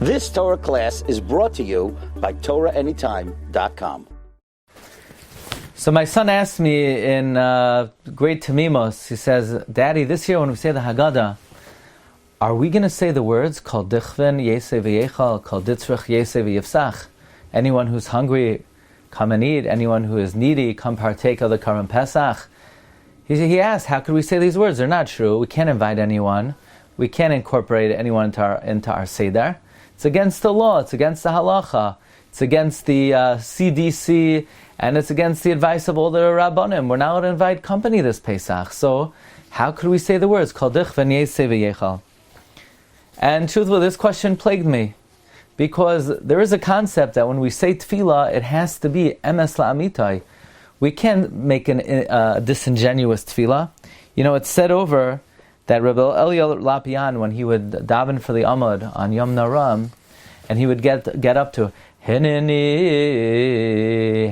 This Torah class is brought to you by TorahAnytime.com. So my son asked me in great Tamimos, he says, Daddy, this year when we say the Haggadah, are we going to say the words, Kol dichven yeseh v'yechal, Kol ditzrich yeseh v'yifsach? Anyone who's hungry, come and eat. Anyone who is needy, come partake of the Karban Pesach. He asked, how could we say these words? They're not true. We can't invite anyone. We can't incorporate anyone into our Seder. It's against the law. It's against the halacha. It's against the CDC, and it's against the advice of all the Rabbanim. We're not allowed to invite company this Pesach. So, how could we say the words, Kol dichven yeseh v'yechal? And truthfully, this question plagued me. Because there is a concept that when we say tefillah, it has to be emes la'amitai. We can't make a disingenuous tefillah. You know, it's said over that Rabbi Eliyah Lapian, when he would daven for the Amud on Yom Naram, and he would get up to Hineni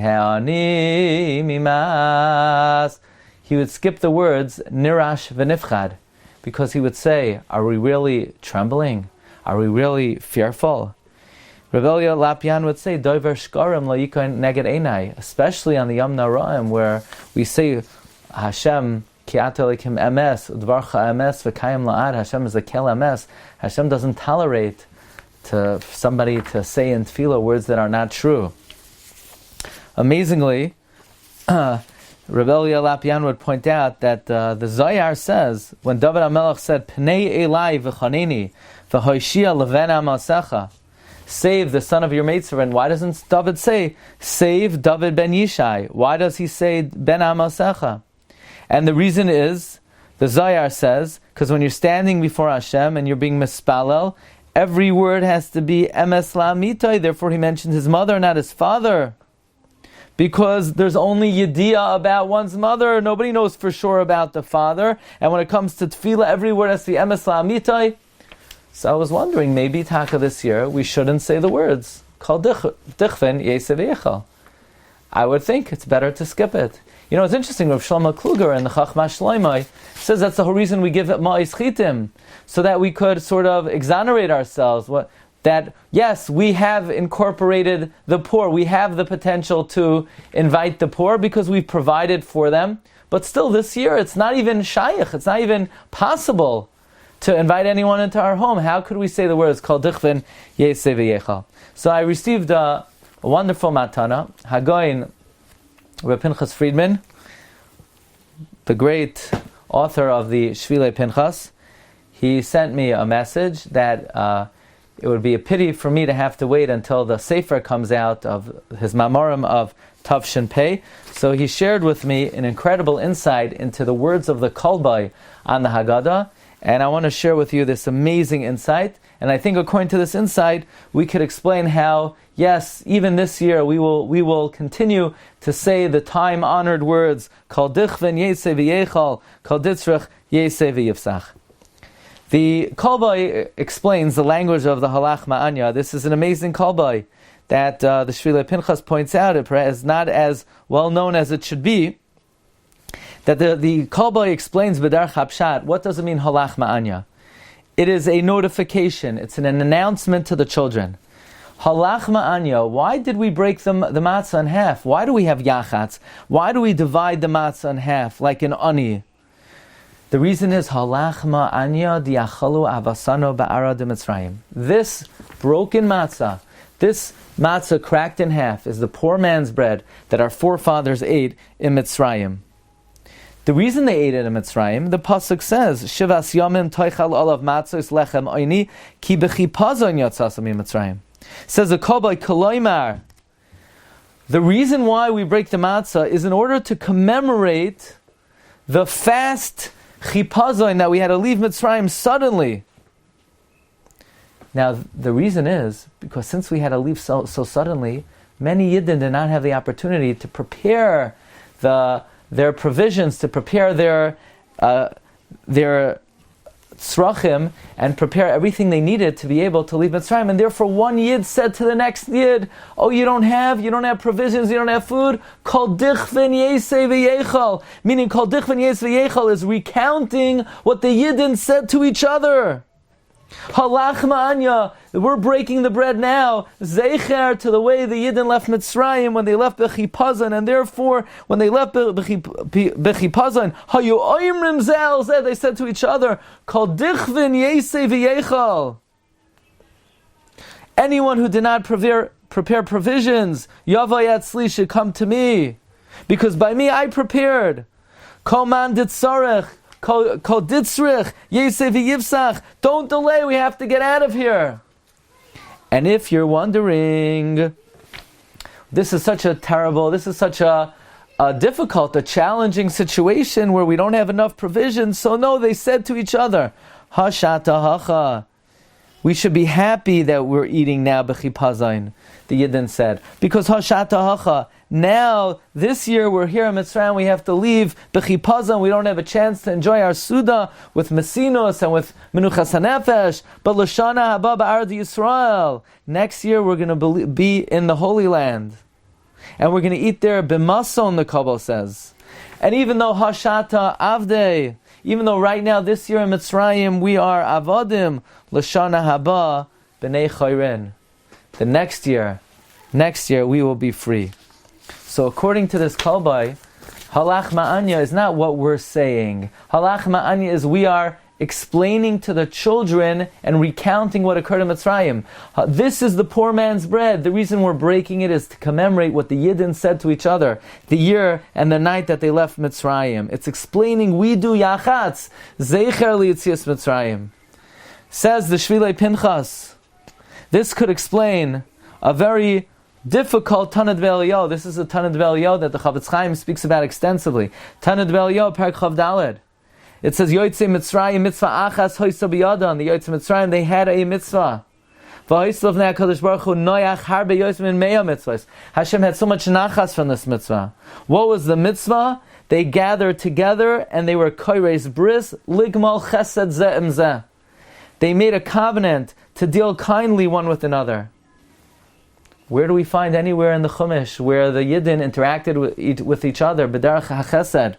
Ha'ani Mimas, he would skip the words Nirash v'nifchad, because he would say, are we really trembling? Are we really fearful? Rabbi Eliyah Lapian would say, Doiver shkarim lo yikain neged einai, especially on the Yom Naraim, where we say, Hashem, ki ata lekim emes, udvarcha emes, v'kayim la'ad, Hashem is a kel emes. Hashem doesn't tolerate to somebody to say in tefillah words that are not true. Amazingly, Rabbi Eliyah Lapian would point out that the Zohar says, when David HaMelech said, Pnei Elai v'chaneni, v'hoshia leven amasecha, save the son of your maidservant. Why doesn't David say, save David ben Yishai? Why does he say ben Amasecha? And the reason is, the Zohar says, because when you're standing before Hashem and you're being mispalel, every word has to be emes la'amitai. Therefore he mentions his mother, not his father. Because there's only yediyah about one's mother. Nobody knows for sure about the father. And when it comes to tefillah, every word has to be emes la'amitai. So I was wondering, maybe Taka this year, we shouldn't say the words, Kol dichven yeseh v'yechal. I would think it's better to skip it. You know, it's interesting, Rav Shlomo Kluger in the Chachma Shloimeh says that's the whole reason we give it ma'is chitim, so that we could sort of exonerate ourselves. That, yes, we have incorporated the poor, we have the potential to invite the poor because we've provided for them, but still this year it's not even shaykh, it's not even possible to invite anyone into our home. How could we say the words Kol dichven yeseh v'yechal? So I received a wonderful matana. Hagoyin, Rabbi Pinchas Friedman, the great author of the Shvilei Pinchas, he sent me a message that it would be a pity for me to have to wait until the Sefer comes out of his Mamorim of Tavshin Pei. So he shared with me an incredible insight into the words of the Kolbai on the Haggadah. And I want to share with you this amazing insight. And I think according to this insight, we could explain how, yes, even this year we will continue to say the time-honored words, Kol dichven yeseh v'yechal, Kol ditzrich yeseh v'yifsach. The Kolbai explains the language of the Lachma Anya. This is an amazing Kolbai that the Shvilei Pinchas points out. It is not as well known as it should be. That the Kolbai explains B'derech HaPshat, what does it mean Lachma Anya? It is a notification, it's an announcement to the children. Lachma Anya, why did we break the matzah in half? Why do we have yachatz? Why do we divide the matzah in half like an ani? The reason is Lachma Anya diachalu avasano ba'ara de Mitzrayim. This broken matzah, this matzah cracked in half, is the poor man's bread that our forefathers ate in Mitzrayim. The reason they ate it in Mitzrayim, the pasuk says, "Shivas yamim toichal olav matzos lechem oini ki b'chipazon yatzasam Mitzrayim." Says the Kolbai Koloimar. The reason why we break the matzah is in order to commemorate the fast chipazon that we had to leave Mitzrayim suddenly. Now the reason is because since we had to leave so suddenly, many Yidden did not have the opportunity to prepare their provisions, to prepare their tzrachim and prepare everything they needed to be able to leave Mitzrayim. And therefore one Yid said to the next Yid, oh, you don't have provisions, you don't have food? Kol dichven yeseh v'yechal. Meaning Kol dichven yeseh v'yechal is recounting what the Yidden said to each other. Lachma Anya, we're breaking the bread now. Zeicher to the way the Yidden left Mitzrayim when they left Bechipazon, and therefore when they left Bechipazon, Hayu Oimrim Zel Zeh, they said to each other, Kol Dichvin Yesei V'Yechal. Anyone who did not prepare provisions, Yavai Atzli, should come to me, because by me I prepared. Kol Man Ditzarech, Kol Ditzrich, Yesei V'Yivsach. Don't delay, we have to get out of here. And if you're wondering, this is such a difficult, a challenging situation where we don't have enough provisions. So no, they said to each other, Hashata Hacha. We should be happy that we're eating now b'chipazayin, the Yidden said. Because Hashata Hacha, now, this year we're here in Mitzrayim, we have to leave b'chipazayin, we don't have a chance to enjoy our Suda with Mesinos and with Menuchas HaNefesh, but L'shana haba ba'ard Yisrael. Next year we're going to be in the Holy Land. And we're going to eat there b'mason, the Kabbalah says. And even though Hashata Avdei, even though right now, this year in Mitzrayim, we are Avadim, L'shana haba b'nei chayren. The next year, we will be free. So according to this Kalbai, Lachma Anya is not what we're saying. Lachma Anya is we are explaining to the children and recounting what occurred in Mitzrayim. This is the poor man's bread. The reason we're breaking it is to commemorate what the Yidden said to each other, the year and the night that they left Mitzrayim. It's explaining we do yachatz, zeicher liyitzias Mitzrayim. Says the Shvilei Pinchas, this could explain a very difficult Tanad Ve'Eliyahu. This is a Tanad Ve'Eliyahu that the Chavetz Chaim speaks about extensively. Tanad Ve'Eliyahu, Perek Chav Daled. It says, Yotzei Mitzrayim mitzvah achas hoysa b'yadam. The Yotzei Mitzrayim, they had a mitzvah. V'hoysa l'vnei HaKadosh Baruch Hu noyach harbe yotzei min meya mitzvahs. Hashem had so much nachas from this mitzvah. What was the mitzvah? They gathered together and they were koires bris ligmal chesed zeh im zeh. They made a covenant to deal kindly one with another. Where do we find anywhere in the Chumash where the Yidden interacted with each other? B'derech HaChesed.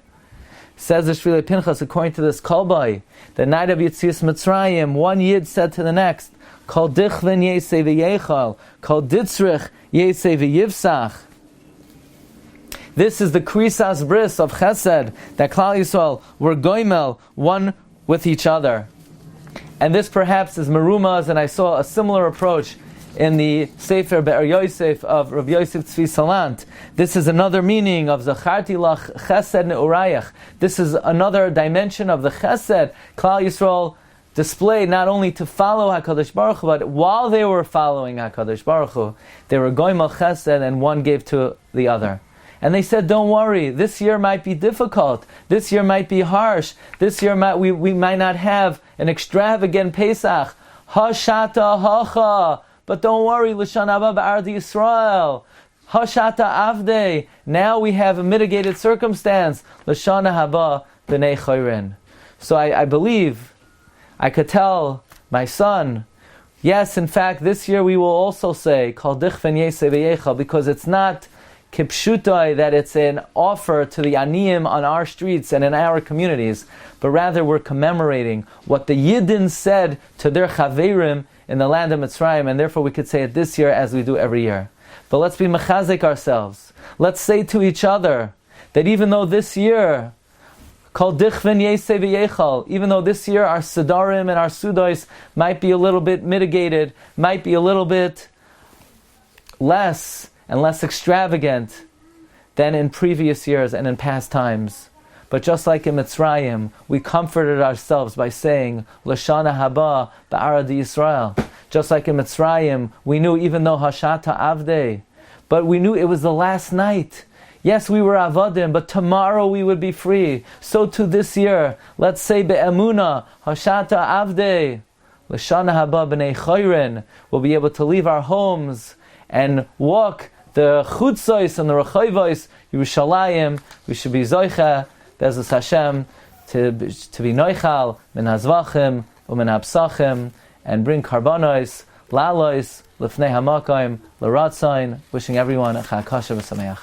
Says the Shvilei Pinchas, according to this Kalbai, the night of Yetzias Mitzrayim, one Yid said to the next, Kol dichven yesei v'yechal, Kol ditzrich yesei v'yivsach. This is the Krisas Bris of Chesed, that Klal Yisrael were goimel, one with each other. And this perhaps is Merumas, and I saw a similar approach in the Sefer Be'er Yosef of Rabbi Yosef Tzvi Salant. This is another meaning of Zacharti Lach Chesed Ne'urayach. This is another dimension of the Chesed Klal Yisrael displayed not only to follow HaKadosh Baruch Hu, but while they were following HaKadosh Baruch Hu, they were going al Chesed and one gave to the other. And they said, don't worry, this year might be difficult, this year might be harsh, this year we might not have an extravagant Pesach. Hashata Hacha. But don't worry, L'shan haba ba'ard Yisrael. Hashata avdei. Now we have a mitigated circumstance. L'shan haba b'nei chayren. So I believe, I could tell my son, yes, in fact, this year we will also say, Kol dichven yesei v'yechal, because it's not kipshutai that it's an offer to the aniyim on our streets and in our communities, but rather we're commemorating what the Yidden said to their chaverim in the land of Mitzrayim, and therefore we could say it this year as we do every year. But let's be mechazik ourselves. Let's say to each other that even though this year, Kol dichven yesei v'yechal, even though this year our sedarim and our sudos might be a little bit mitigated, might be a little bit less and less extravagant than in previous years and in past times. But just like in Mitzrayim, we comforted ourselves by saying, L'shana haba ba'arad Yisrael. Just like in Mitzrayim, we knew even though Hashata Avdei, but we knew it was the last night. Yes, we were Avadim, but tomorrow we would be free. So too this year, let's say Be'emuna, Hashata Avdei, L'shana haba b'nei chayren. We'll be able to leave our homes and walk the chutzos and the rechayvos, Yerushalayim. We should be zoicha, Be'ezus Hashem, to be noichal, min hazvachim, u'min hapsachim, and bring karbanos, lalos, lefnei hamakayim, l'ratzayin, wishing everyone a chag kosher v'sameach.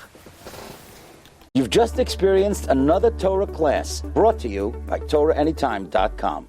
You've just experienced another Torah class brought to you by TorahAnytime.com.